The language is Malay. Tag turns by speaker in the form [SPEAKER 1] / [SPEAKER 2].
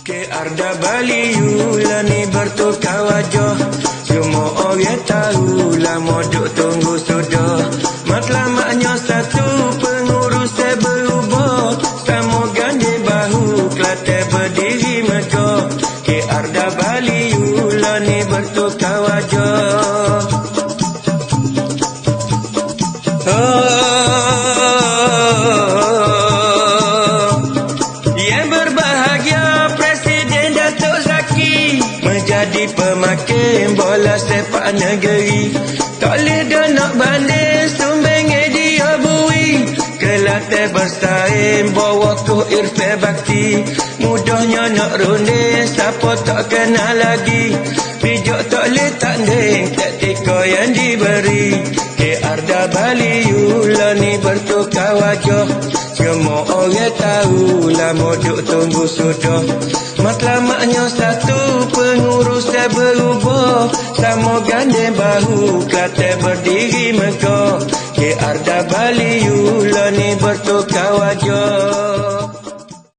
[SPEAKER 1] Ke Arda Bali Yulani bertukar wajah. Semua orang tahu lah modok tunggu sudah. Matlamaknya satu, pengurus saya berubah. Sama gandhi bahu, Kelantan berdiri megah. Ke Arda Bali Yulani bertukar wajah. Yang berbahagia Presiden Datuk Zaki menjadi pemakin bola sepak negeri. Tak boleh dah nak banding sumbangan dia bui. Kelantan bersaing bawa ku Irfan Bakti. Mudahnya nak runding, siapa tak kenal lagi. Pijak tak boleh tanding taktika yang diberi. Ke Arda Bali Yulani bertukar wajah. Semua orang tahu lah modok tunggu sudah. Matlamaknya satu, pengurus saya berubah. Sama gandeng bahu, Kelantan berdiri megah. Ke Arda Bali Yulani bertukar wajah.